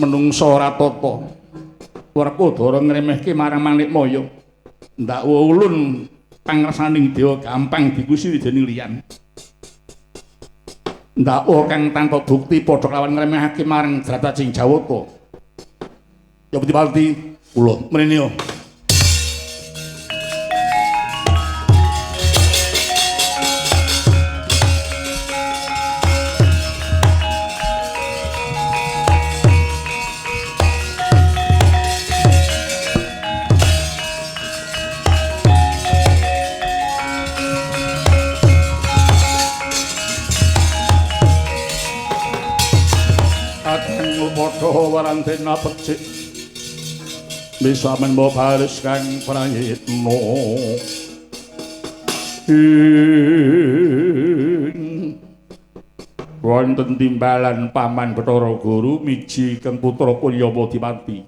menungsa ora tata. Werkudara ngremehke marang Manikmaya. Ndak ulun pangresaning dewa gampang dikusi dening liyan. Ndak kang tanpa bukti padha lawan ngremehake marang Dratating Jawata. Ya Pati kula mrene yo. Padha warantena becik bisa menbo baris kang prayitna wonten timbalan Paman Bathara Guru miji kang putra Kulyama Dipati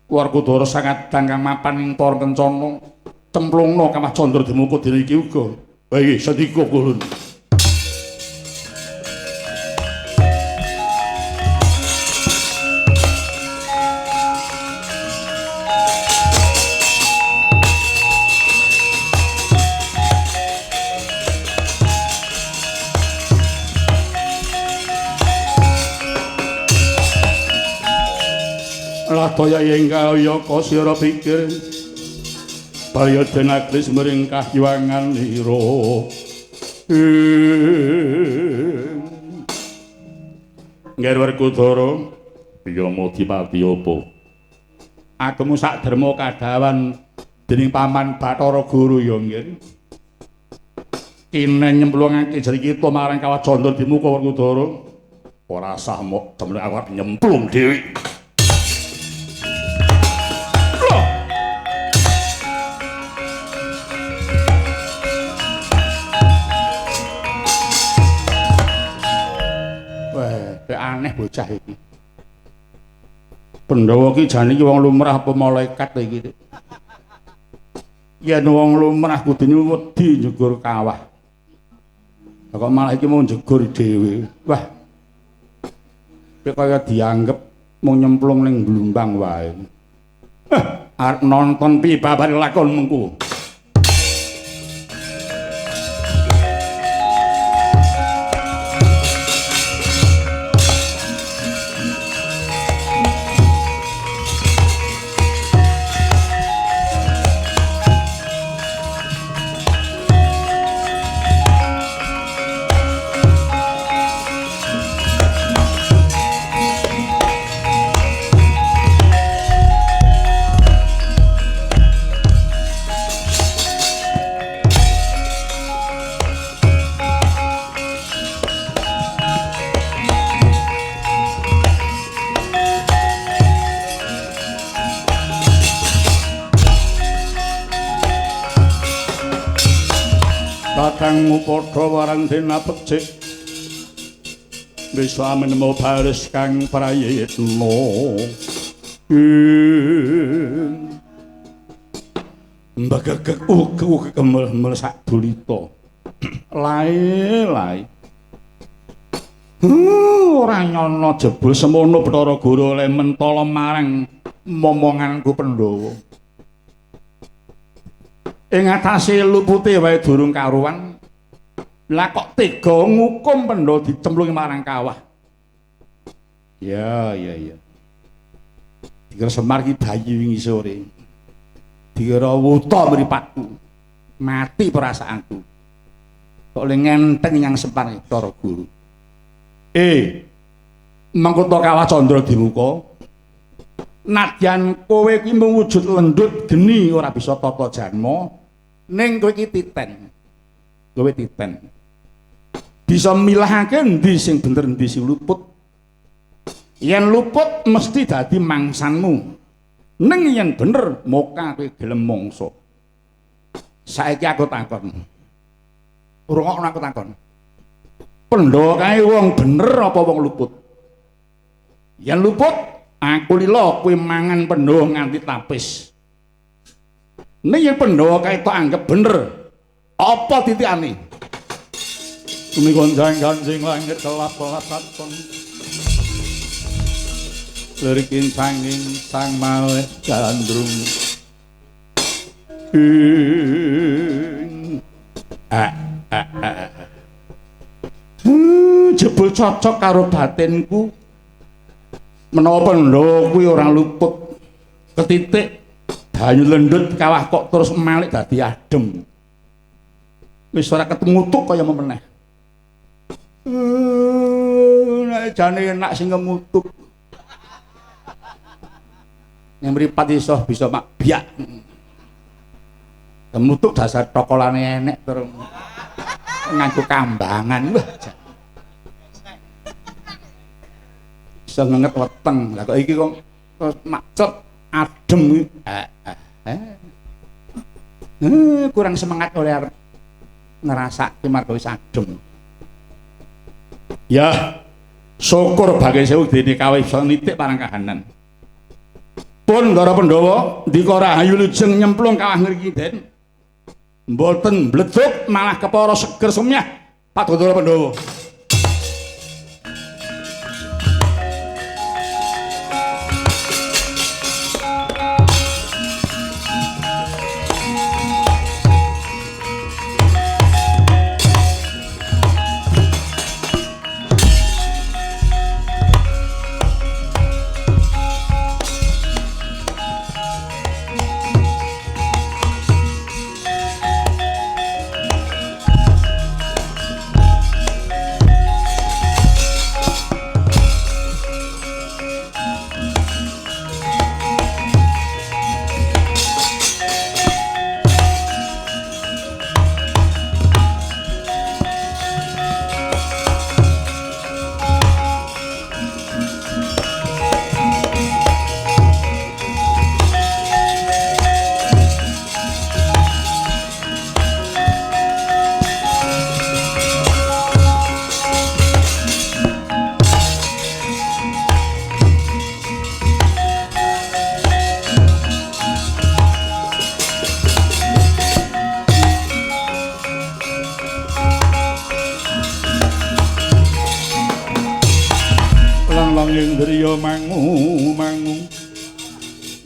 Werkudara sangat dangkang mapan ing para kencana cemplungna Kawah Candra Dimuka dina iki uga bae sedika kulun. Daya ingkang yaka sira pikir baya denakris mring kahyuangan lira Ngger Werkudara Yama Dipati apa agemu sak derma kadawan dening Paman Bathara Guru ya nggih kinen nyemplungake jari kita marang Kawah Candra Dimuka Werkudara ora sah mok temen aku arep nyemplung dhewe. Aneh bocah iki. Pandhawa ki jane iki wong lumrah apa malaikat iki. Yen wong lumrah kudune wedi njegur kawah. Kok malah iki mau njegur dhewe. Wah. Kaya kaya dianggep mau nyemplung ning blumbang wae. Arep nonton piye babar lakon mengku. Kakangmu padha warantena becik bisa menemu baris kang prayitna mbagagak uga kemel sak bulita lae ora nyono jebul semono Bathara Guru oleh mentala marang momonganku Pandhawa ing atase lupute wae durung karuan lah kok tega ngukum Pandhawa dicemplungi marang kawah ya dikira Semar ki bayi wingi sore dikira wuta mripatku mati perasaanku kok le ngenteng yang Semar Bathara Guru mengko Kawah Candra Dimuka nadyan kowe ki mung wujud lendut geni ora bisa tata janma ning kowe iki titen. Kowe titen. Bisa milahake endi sing bener endi sing luput. Yen luput mesti dadi mangsanmu. Ning yen bener moka kowe gelem mangsa. Saiki aku takon. Rungokno aku takon. Pandhawa kae wong bener apa wong luput? Yen luput aku lila kowe mangan Pandhawa nganti tapis. Nek yen Pandhawa kae tok anggap bener, apa titikane? Tumigon jang-janjing langit kelap-kelap katon. lirikin sanging sang malih gandrung jebul cocok karo batinku menawa Pandhawa kuwi ora luput ketitik banyu lendut kawah kok terus malik dadi adem wis ora ketemutuk kaya meneh nek jane enak sing ngemutuk yang mripat iso bisa mak biak temutuk dasar tokolane enek terus nganggo kambangan wah iso ngenget weteng lah kok iki kok terus macet adem kurang semangat oleh arep ngerasake marga wis adem ya syukur bagai sewu dene kawih bisa nitik parang kahanan pun Ndara Pandhawa ndika rahayu lujeng nyemplung kawah ngriki den mboten bleduk malah kepara seger sumyah Padha Pandhawa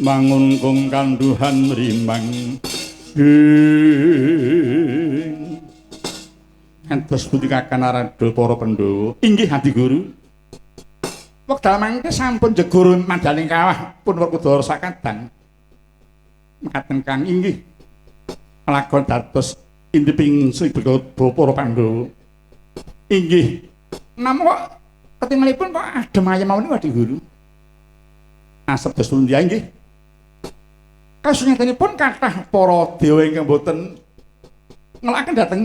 mangun kung kanduhan rimang entos putih Kakang Narada para Pandhawa inggih Adi Guru wekdal mangke sampun jegur mandaling kawah pun Werkudara sakadang mekaten Kang inggih lakon dados indiping Sri Bregada para Pandhawa inggih namung kok ketingalipun kok adem ayem mawon Adi Guru asep desundya inggih kasunyatanipun kathah para dewa ingkang boten ngelakaken dhateng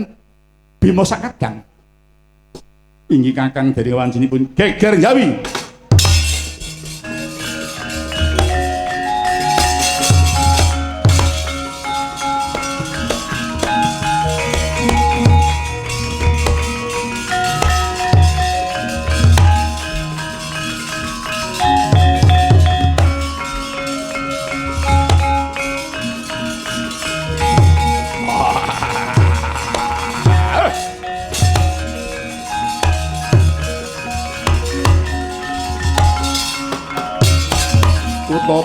Bima sakadang inggih Kakang dari wanjinipun geger Jawi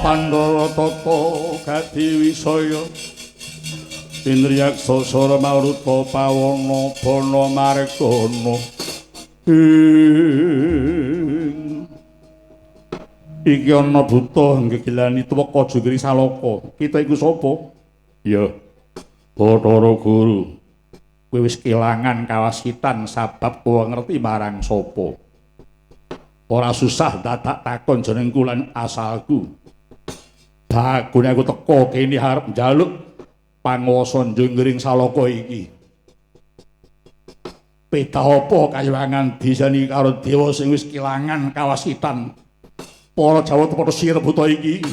Pandhawa tata gati wisaya indriyaksa sora maruta pawana bana margana iki ana buta gegilani tweka jungkring salaka kita iku sapa ya Bathara Guru kowe wis kelangan kawasitan sabab kowe ngerti marang sapa ora susah dadak takon jeneng kulan asalku bagune aku teka kene arep njaluk panguwasa njungkring salaka iki peta apa kayuwangan disani karo dewa sing wis kelangan kawasitan para Jawa padha sira buta iki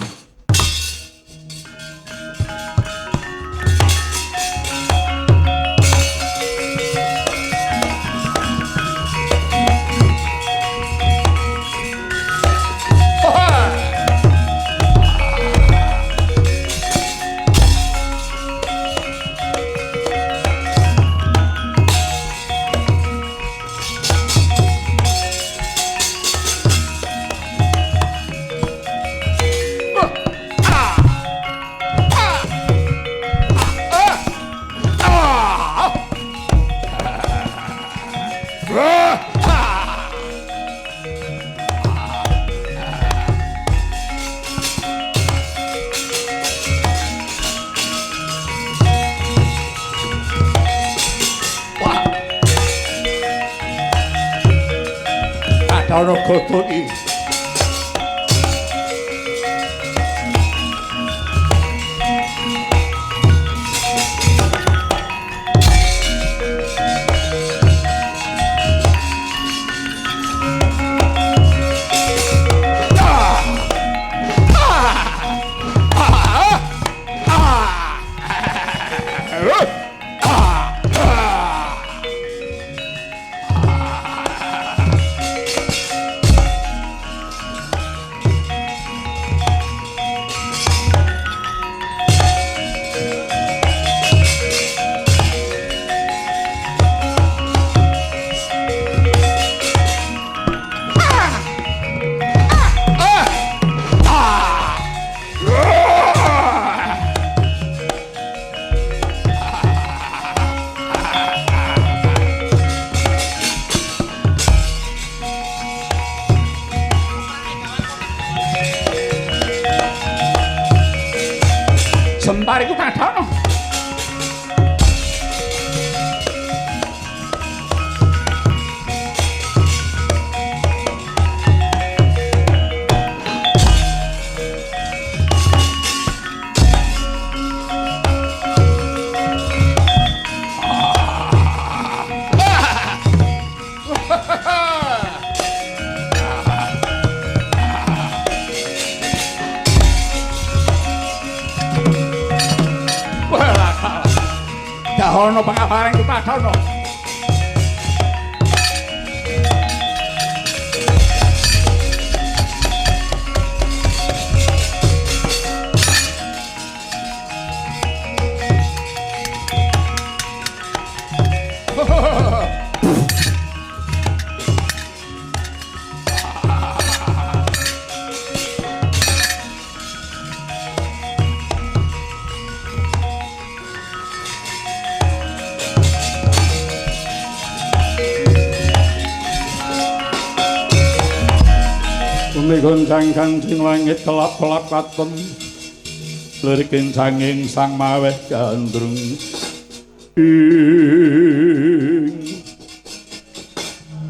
Padana Gata iki. Sembari ku Padana. Dahana pangabaring ku Padana. Goncang kancing langit kelap-kelap katon lirikin sanging sang maweh gandrung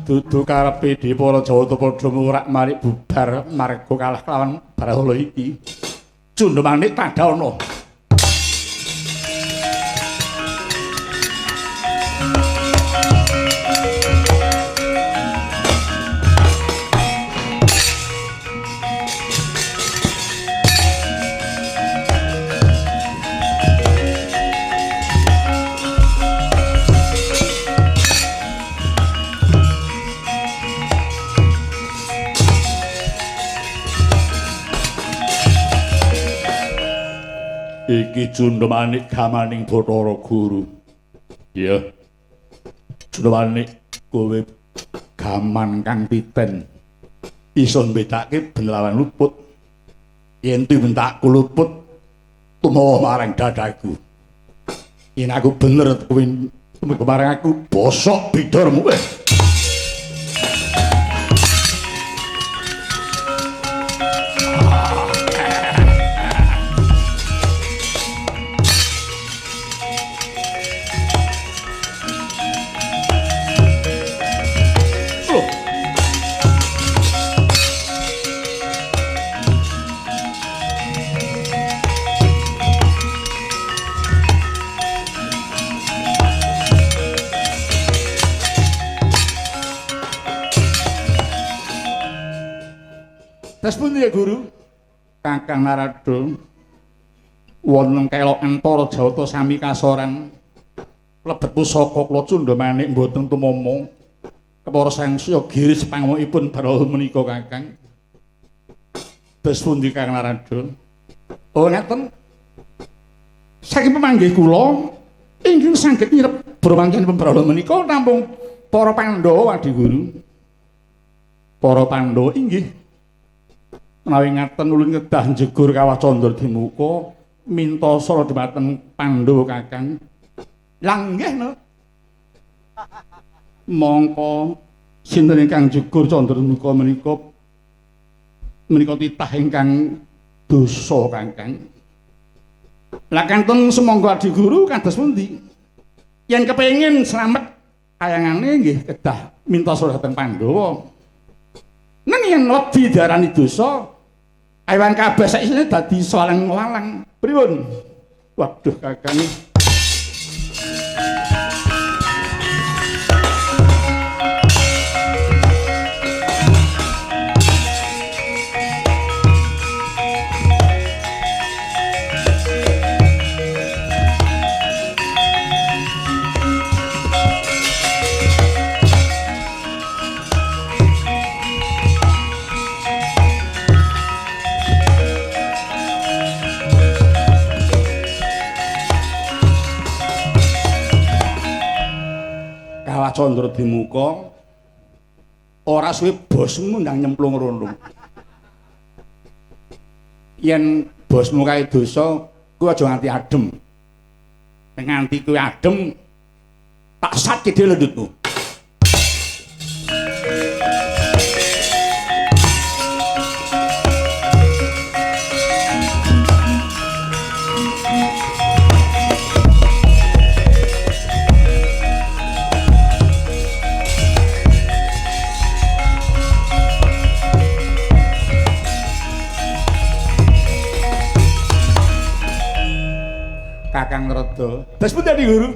dudu karepe Dipara Jawata padha murak marik bubar marga kalah kelawan Brahala iki Cundemanik Padana. Iki Cundemanik gamaning Bathara Guru. Ya. Cundemanik kowe gaman kang titen. Iso mbedakake bener lawan luput. Yen dibentakku luput tumawa marang dadaku. Yen aku bener kowe marang aku bosok bidormu weh. Terus pundi ya Guru? Kakang Narada wonten kelokan para Jawata sami kasoran lebet pusaka kula Cundemanik mboten tumama kepara sangsya giris pangwonipun Brahala menika Kakang. Terus pundi Kakang Narada? Oh ngaten. Saking pemanggih kula inggih saged nyirep bramancanipun Brahala menika namung para Pandhawa Adi Guru. Para Pandhawa inggih menawi ngaten ulun kedah njegur Kawah Candra Dimuka minta sala dhumateng Pandhawa Kakang. Langgih no. Mongko sinten ingkang jegur Candra Dimuka menika titah ingkang dosa Kakang. Lah kanten sumangga Adi Guru kados pundi? Yen kepengin slamet kayangane nggih kedah minta sala dhateng Pandhawa. yen wedi diarani dosa, ewan kabeh saisine dadi swalang-walang. Pripun? Waduh Kakang. Candra Dimuka ora suwe bosmu ndang nyemplung rono. Yen bosmu kae dosa, kuwi aja nganti adem. Nek nganti kuwi adem, tak sat kidhe lendutmu. Kakang Rada. Terus pundi Guru?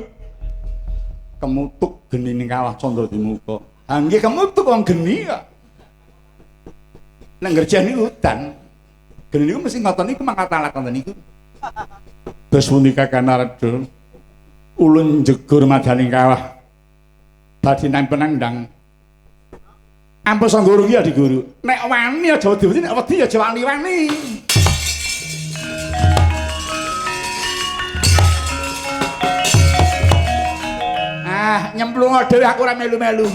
Kemutuk geni ning Kawah Candra Dimuka. Ha nggih kemutuk wong geni kok. Nek ngerjani udan. Geni niku mesti ngoten niku mangkatalak ngoten niku. Terus pundi Kakang Narada? Ulun jegur madyaning kawah. Badhe nang penandang. Ampun sangguru iki ya Di Guru. Nek wani aja wedi-wedi, nek wedi aja wani-wani. Nyemplung dhewe aku ora melu-melu.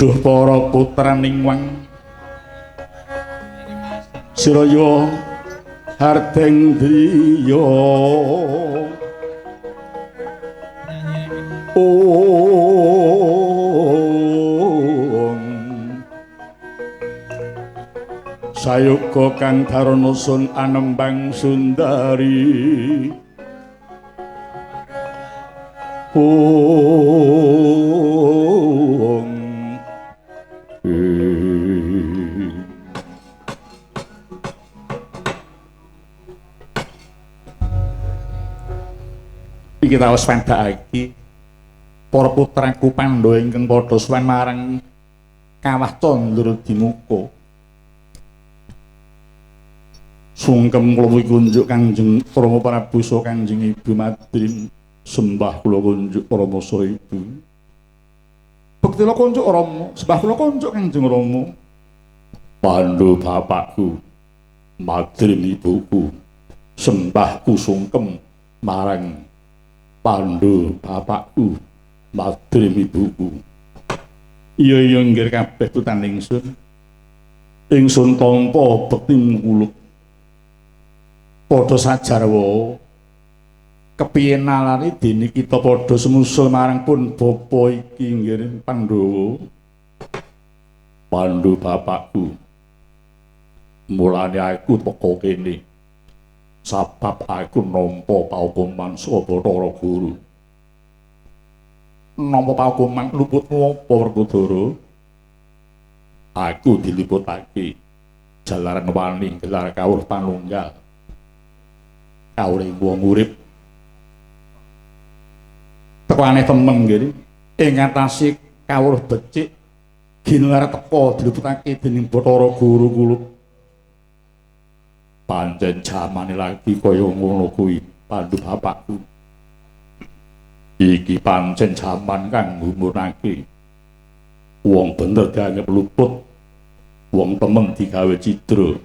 Duh para putraning wang siraya hardeng driya sayoga kang karana sun anembang Sundari iki taos pandhakake para putraku Pandhawa ingkang padha suwan marang Kawah Candra Dimuka sungkem kula kunjuk Kanjeng Rama Prabu saha Kanjeng Ibu Madrim sembah kula kunjuk Rama saha Ibu bektila kunjuk Rama sembah kula kunjuk Kanjeng Rama Pandhu bapakku Madrim ibuku sembahku sungkem marang Pandhu bapakku Madrim ibuku iya nggih kabeh tutan ingsun tampa bekti muluk padha sajarwa kepiye nalane dene kita padha semusul marang pun bapa iki nggih Pandhawa Pandhu bapakku mulane aku teko kene sabab aku nampa paukuman saka Bathara Guru nampa paukuman luputmu apa Werkudara aku diliputake jalaran wani gelar kawruh panunggal kawruh wong urip tekane temen nggih ing atase kawruh becik ginelar teka diliputake dening Bathara Guru kula pancen jamane lagi kaya ngono kuwi Pandhu bapakku iki pancen jaman kang ngumurake wong bener dianggep luput wong temen digawe cidra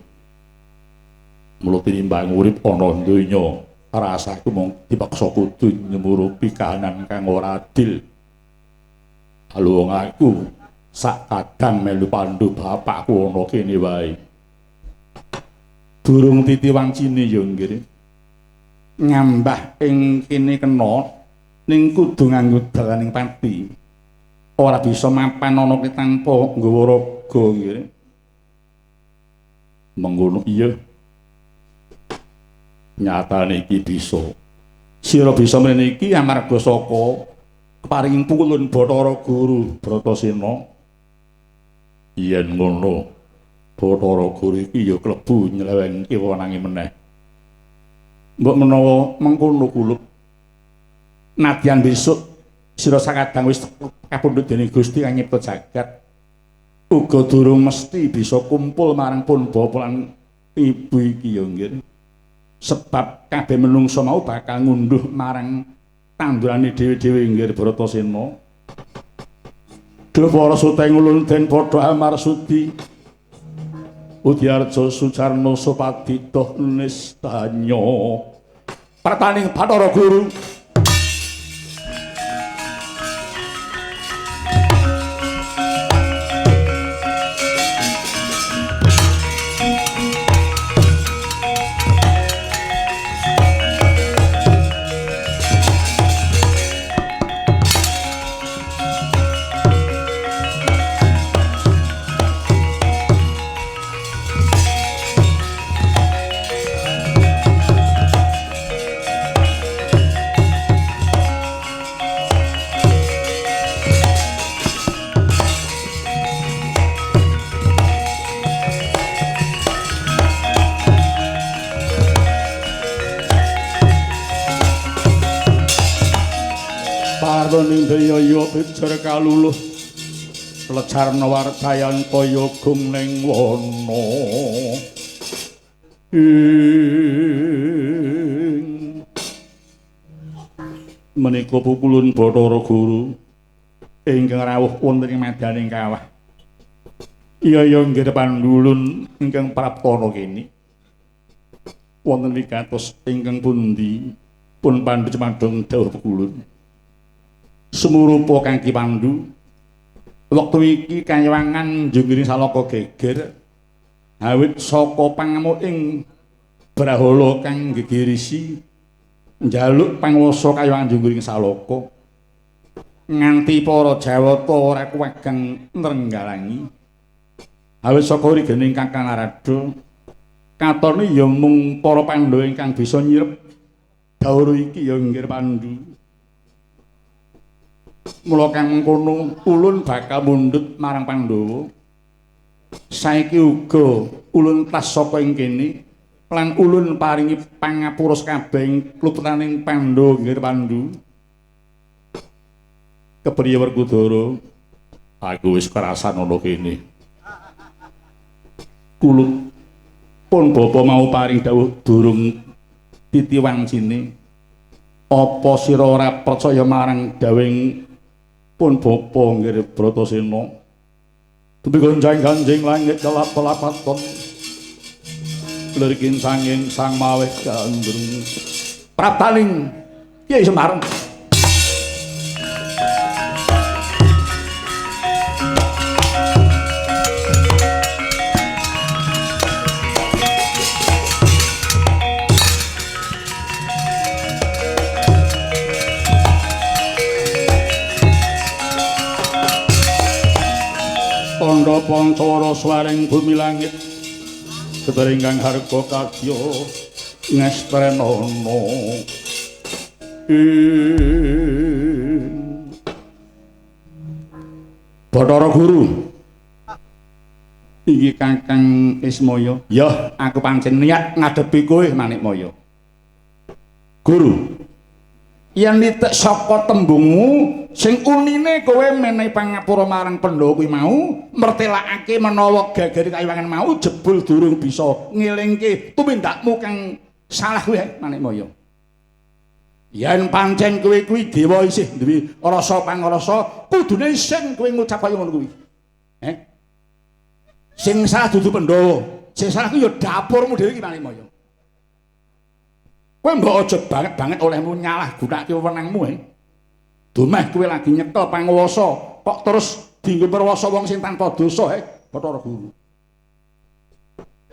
mulo tinimbang urip ana donya rasaku mung dipaksa kudu nyemurupi kahanan kang ora adil lalu wong aku sak kadang melu Pandhu bapakku ana kene wae durung titiwancine ya nggih ngambah ing kene kena ning kudu nganggo dalaning pati ora bisa mapan ana tanpa nggawa raga nggih mengkono iya nyatane iki bisa sira bisa mrene iki amarga saka keparinging pulun Bathara Guru Bratasena yen ngono Bathara Guru iki ya klebu nyelewengke wewenange meneh. Mbok menawa mengkono kula nadyan besok sira sakadang wis kapundhut dening Gusti kang nyipta jagat uga durung mesti bisa kumpul marang pun bapa lan ibu iki ya nggih. Sebab kabeh menungsa mau bakal ngunduh marang tandurane dhewe-dhewe nggih Bratasena. Duh para suteng ulun den padha amarsudi Udyarjo Sucarno Sopati Doh Nistanyo Prataning Bathara Guru Pardoning daya pijar kaluluh lecarna wardayan kaya gumning wana menika pukulun Bathara Guru ingkang rawuh wonten ing madaning kawah iya nggih pandulun ingkang praptana kene wonten wigatos ingkang pundi pun Pandhu Cemadong dawuh pukulun Sumurupa Kangge Pandhu Wektu iki kayawangan njunggiring salaka geger awit saka pangamuking brahala kang gegirisi njaluk panguwasa kayawangan njunggiring salaka nganti para Jawata ora kuwagang nrenggalangi awit saka rigening Kakang Narada katone ya mung para Pandhawa ingkang bisa nyirep dawuh iki ya inggih Pandhu. Mula kang mengkono ulun bakal mundhut marang Pandhawa. Saiki uga ulun tas saka ing kene lan ulun paringi pangapura kabeh klupetaning Pandhawa inggih Pandhu. Kepriye Werkudara? Aku wis kerasan ana kene. Kulo pun bapa mau paring dawuh durung titiwancine. Apa sira ora percaya marang dawing pun bapa nggih Bratasena? Tupi gonjang-ganjing langit kelap-kelapaton. Lirikin sanging sang maweh gandrung. Prataning Kyai Semar. Tandha pancawara swaring bumi langit keteringkang harga kadya ngestrenana Bathara Guru iki Kakang Ismaya. Ya, aku pancen niat ngadepi kowe Manikmaya. Guru, yen nitik saka tembungmu sing unine kowe menehi pangapura marang Pandhawa kuwi mau mertelakake menawa gagari kayawangan mau jebul durung bisa ngelingke tumindakmu kang salah kuwi Manikmaya. Yen pancen kowe kuwi dewa isih duwe rasa pangrasa kudune sing kowe ngucap kaya ngono kuwi. Sing salah dudu Pandhawa, sing salah kuwi ya dapurmu dhewe iki Manikmaya. Kowe mbok aja banget-banget olehmu nyalah gunakake wewenangmu Dumeh kowe lagi nyekel panguwasa kok terus dienggo perwasa wong sing tanpa dosa Bathara Guru.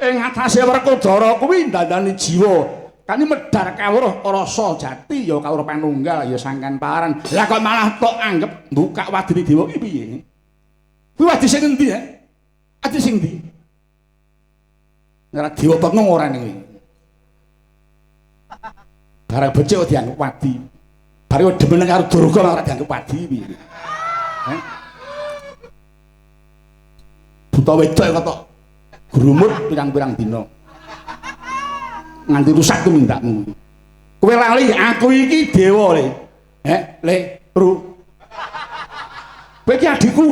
Ing atase Werkudara kuwi ndandani jiwa kani medhar kawruh rasa jati ya kawruh panunggal ya sangkan paran. Lah kok malah tok anggap mbukak wadine dewa iki piye? Kuwi wadi sing endi Adi sing ndi? Ora dewa pengung ora kuwi. Barang becik dianggap wadi. Bareng demen karo Durga ora dianggap wadi piye. Buta wedok kok grumut pirang-pirang dina. Nganti rusak tumindakmu. Kowe lali aku iki dewa le. Le, Ru. Kowe iki adikku.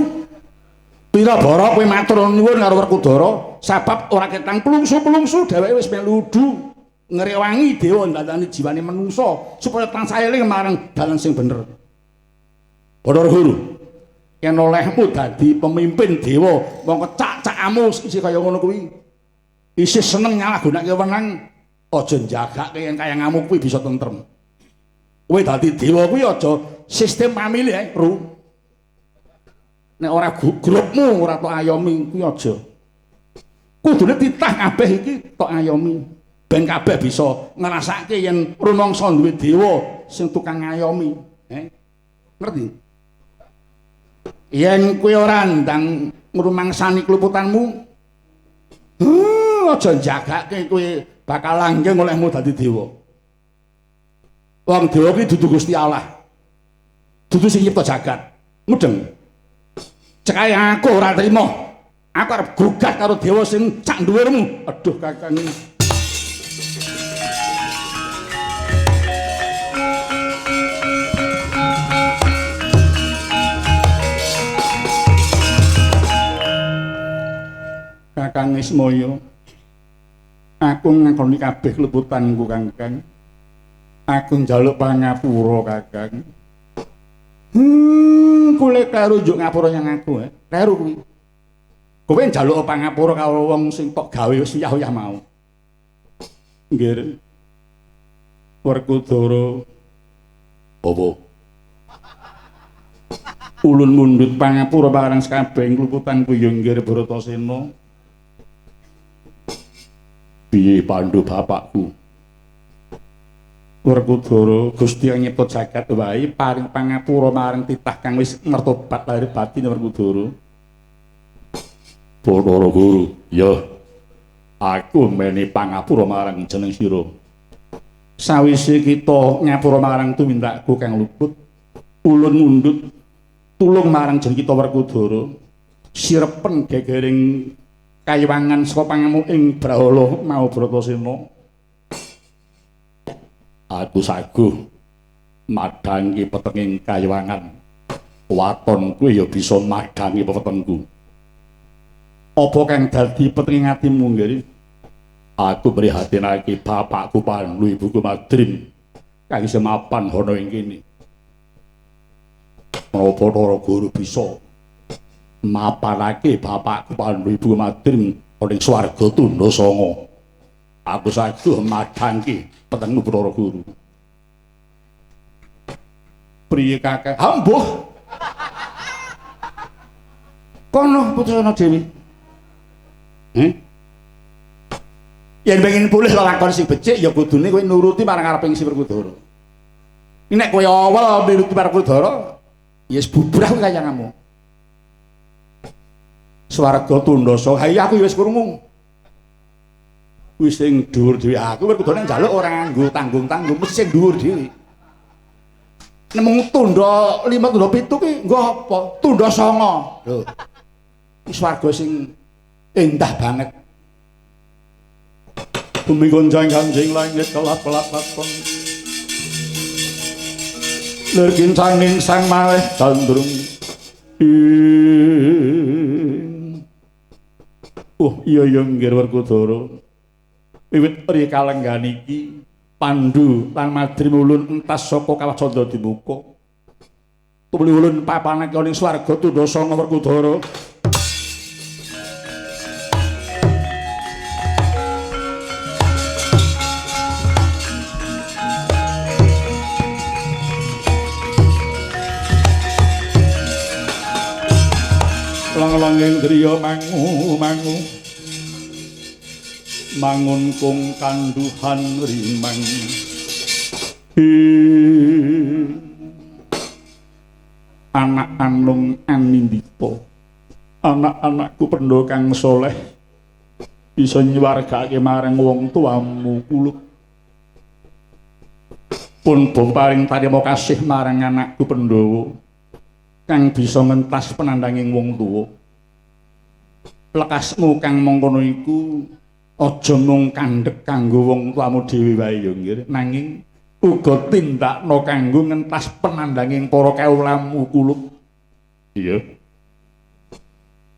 Pira bara kowe matur nuwun karo Werkudara sebab ora ketang plungsu-plungsu dheweke wis meludu. Ngrewangi dewa ndandani jiwane menungso supaya tansah eling marang dalan sing bener. Bathara Guru, yen olehmu dadi pemimpin dewa, mongko cak-cakamu isih kaya ngono kuwi. Isih seneng nyalahgunake wewenang, aja njagake yen kayangamu kuwi bisa tentrem. Kowe dadi dewa kuwi aja sistem pamilih Ru. Nek ora grupmu ora tok ayomi kuwi aja. Kudune titah kabeh iki tok ayomi. Ben kabeh bisa ngrasake yen rumangsa duwe dewa sing tukang ngayomi. Ngerti? Yen kowe ora ndang ngrumangsani kluputanmu, aja jagake kowe bakal langgeng olehmu dadi dewa. Wong dewa kuwi dudu Gusti Allah. Dudu sing nyipta jagat. Mudeng. Cekae aku ora trima. Aku arep gugat karo dewa sing cak dhuwurmu. Aduh Kakang. Kakang Ismaya, aku ngakoni kabeh klebutanku Kakang. Aku njaluk pangapura Kakang. Kule karo njuk ngapura nyang aku Karo kuwi. Kowe njaluk pangapura karo wong sing tok gawe wis uyah-uyah mau. Nggih. Werkudara. Apa? ulun mundhut pangapura marang sakabehing kluputan Kuyunggir Bratasena. Piye Pandhu bapakku? Werkudara Gusti yang nyipta jagat wae paring pangapura marang titah kang wis mertobat lahir batin Werkudara. Bathara Guru, ya aku meni pangapura marang jeneng sira. Sawise kita ngapura marang tumindakku kang luput, ulun mundhut tulung marang jeneng kita Werkudara. Sirepen gegering kayiwangan saka pangamu ing Brahala mau Bratasena. Aku saguh madhangi petenging kayiwangan. Watonku ya bisa madhangi pepetengku. Apa kang dadi petenging atimu nggih? Aku prihatinake bapakku Pandhu ibuku Madrim kang isih mapan ana ing kene. Menapa Bathara Guru bisa mapanake bapakku Pandhu ibuku Madrim ana ing swarga tundha sanga. Aku saguh madhangi petengmu Bathara Guru. Priye kakek? Ambuh. Kono putusana dhewe. Yen pengen pulih lakon sing becik ya kudune kowe nuruti marang areping si Werkudara. Nek kowe awal nuruti Werkudara, ya wis bubrah kaya kamu. Swarga Tundasa, ha iya aku ya wis krungu. Wis sing dhuwur dhewe aku Werkudara njaluk ora nganggo tanggung-tanggung, mesti sing dhuwur dhewe. Nemung tundha 5 tundha 7 ki nggo apa? Tundha 9. Lho. Iki swarga sing endah banget. Bumi gonjang ganjing langit kelap-kelap lakon. Lir kincaning sang malih candrung. Iya ya nggih Werkudara. Wiwit rikalenggan iki Pandhu lan Madrim ulun entas saka kawah candra dibuka. Tumuli ulun papanake ning swarga Tundha Sanga Werkudara. Lang-langing driya mangu-mangu mangun kung kanduhan rimang anak anung anindita anak-anakku pendho kang soleh bisa nyuwargake marang wong tuamu kulup pun paring tarima kasih marang anakku Pandhawa kang bisa ngentas penandanging wong tuwa. Lekasmu kang mangkono iku aja mung kandhek kanggo wong tuamu dhewe wae ya nggih, nanging uga tindakna kanggo ngentas penandanging para kawulamu kulup. Iya.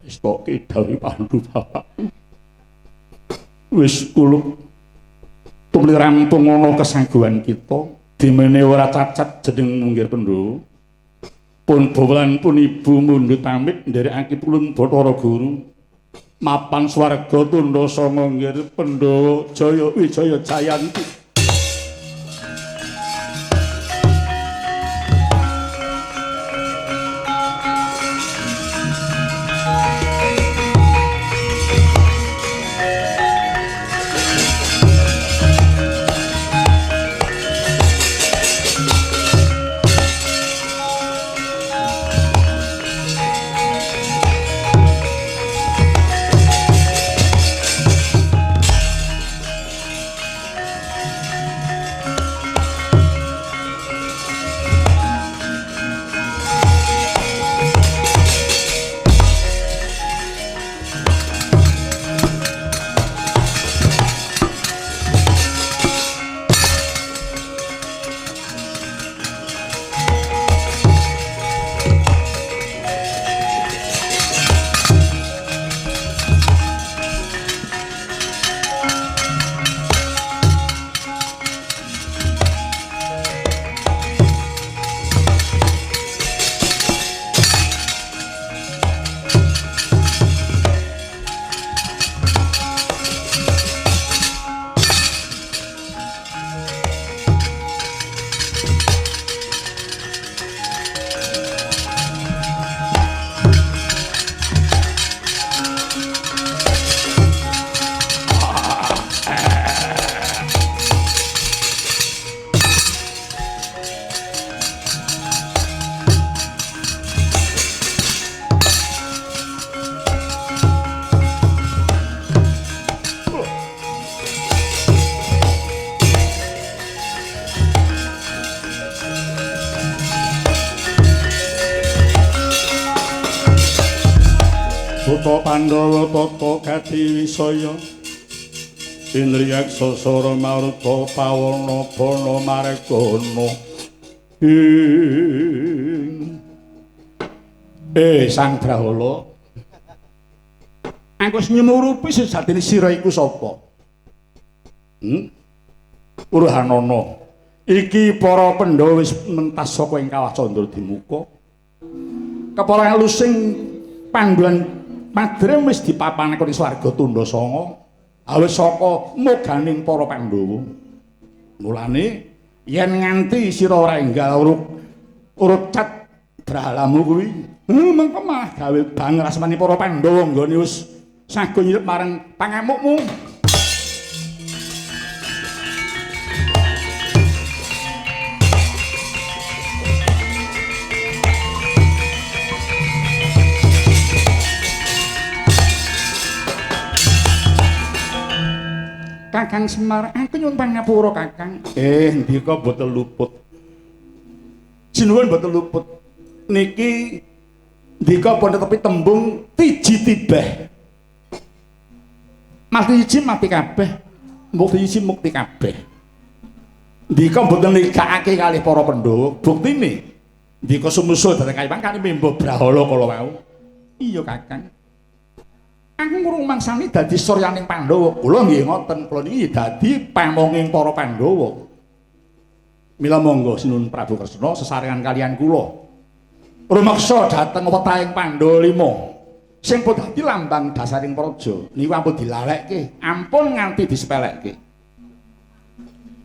Wis pokoke dawuh Pandhu bapakku. Wis kulup tumli rampung ana kesaguhan kita, dimene ora cacat jeneng munggir Pandhawa. Pun bawalan pun ibu mundhut pamit nderekake pulun Bathara Guru mapan swarga Tundha Sanga nggih Pandhawa Jaya Wijaya Jayanti. Tata Pandhawa tata Gatiwisaya Indriyaksa Sara Maruta Pawana Bana Margana Sang Brahala aku wis nyumurupi sejatine sira iku sapa Urhanana iki para Pandhawa wis mentas saka ing kawah Candra-Dimuka kepala lusing panggonan Madrem wis dipapanake ing swarga Tundasanga awis saka moganing para Pandhawa mulane yen nganti sira ora enggal urut cat brahalamu kuwi mengko malah gawe bang rasmane para Pandhawa nggone wis sago nyilep marang pangamukmu Kakang Semar, aku nyuwun pangapura Kakang. Ndika boten luput. Jinuwun boten luput. Niki ndika pun tetepi tembung tiji tibeh. Mati siji mati kabeh. Mukti siji mukti kabeh. Ndika boten nikahake kalih para Pandhawa. Buktine ndika sumusul dhateng Kayuwang kanthi Mbah Brahala kala wau. Iya Kakang. Aku ngurung mangsani dadi suryaning Pandhawa. Kula nggih ngoten, kula niki dadi pamonging para Pandhawa. Mila monggo Sinuhun Prabu Kresna sesarengan kaliyan kula. Rumeksa dhateng wetahing Pandhawa 5 sing pun dadi lambang dasaring praja. Niku ampun dilalekke, ampun nganti disepelekke.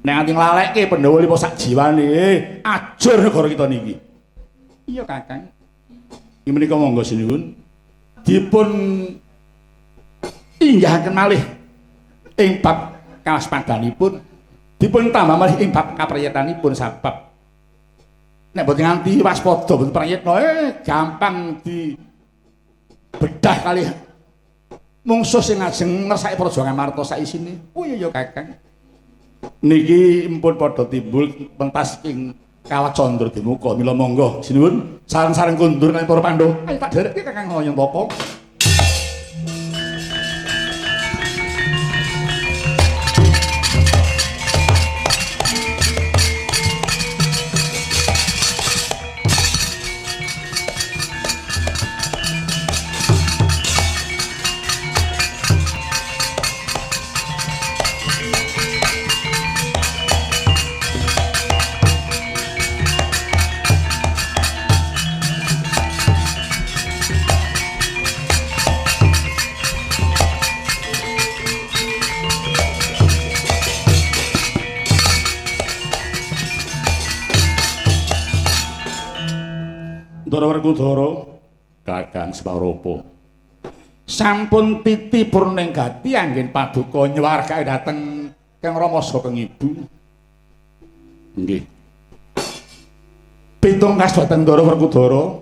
Nek nganti nglalekke Pandhawa 5 sak jiwane, ajur negara kita niki. Iya Kakang. Iki menika monggo Sinuhun dipun inggahaken malih ing bab kawaspadanipun dipun tambah malih ing bab kaprayetanipun sabab nek boten nganti waspada boten prayitna gampang di bedah kalih mungsuh sing ajeng ngersaki praja Ngamarta sak isine. Oh iya ya Kakang. Niki empun padha timbul pentas ing kawah Candra-Dimuka. Mila monggo sinuwun sareng-sareng kundur kaliyan para Pandhawa. Ayo tak dherekke Kakang Hayang Tapa. Werkudara Kakang Swaropa sampun titi purning gati anggen paduka nyuwargake dhateng Kang Rama saking ibu. Nggih. Pitung kas dhateng Ndara Werkudara.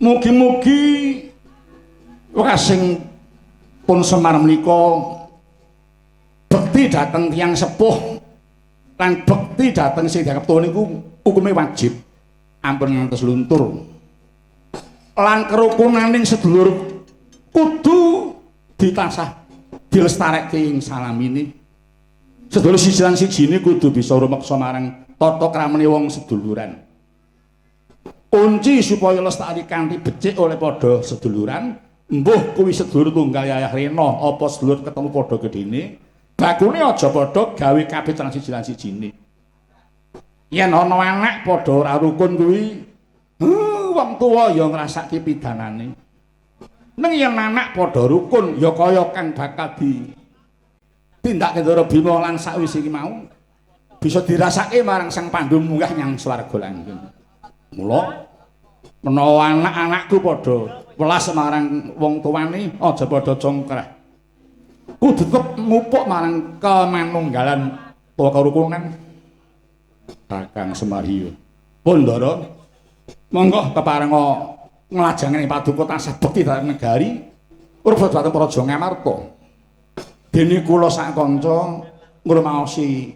Mugi-mugi wekasing pun Semar menika bekti dhateng tiyang sepuh lan bekti dhateng sing dianggep tuwa niku hukume wajib. Ampun ngantos luntur lan kerukunaning sedulur kudu ditansah dilestarekke ing salamine sedulur siji lan sijine kudu bisa rumeksa marang tata kramane wong seduluran kunci supaya lestari kanthi becik oleh padha seduluran mbuh kuwi sedulur tunggal yayah rena apa sedulur ketemu padha gedene bakune aja padha gawe kabeh lan siji lan sijine. Yen ana anak padha ora rukun kuwi wong tuwa ya ngrasake pidanane. Ning yen anak padha rukun ya kaya kang bakal ditindakke Ndara Bima lan sakwise iki mau bisa dirasake marang Sang Pandhu munggah nyang swarga langgeng. Mula menawa anak-anakku padha welas marang wong tuwane aja padha congkrah. Kudu tetep ngupuk marang kemanunggalan utawa karukunan. Kakang Semariyo. Pun Ndara, monggo keparenga nglajenganing paduka tansah bekti dhateng negari urip dhateng praja Ngamarta. Dene kula sak kanca ngrumaosi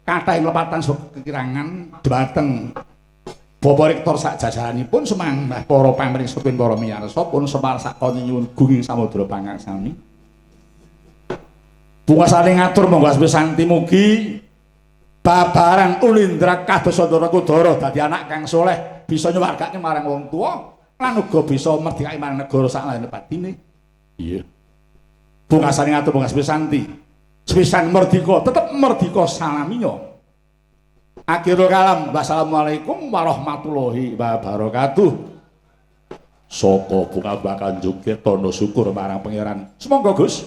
kathah lepatan saha kekirangan dhateng Bapak Rektor sak jajaranipun semangah para pamiring setunggal para miyarsa pun semar sakon nyuwun gunging samudra pangaksami. Bungasane ngatur monggo Asmisanti mugi babaran Ulindra kados Ndara Kudara dadi anak kang soleh bisa nyuwargake marang wong tuwa lan uga bisa merdekake marang negara saklane patine. Iya. Bungasane ngatur monggo Asmisanti. Sepisan merdika tetep merdika salaminya. Akhirul kalam. Wassalamualaikum warahmatullahi wabarakatuh. Saka bunga bakal njukir tondo syukur marang pangeran. Semonggo Gus.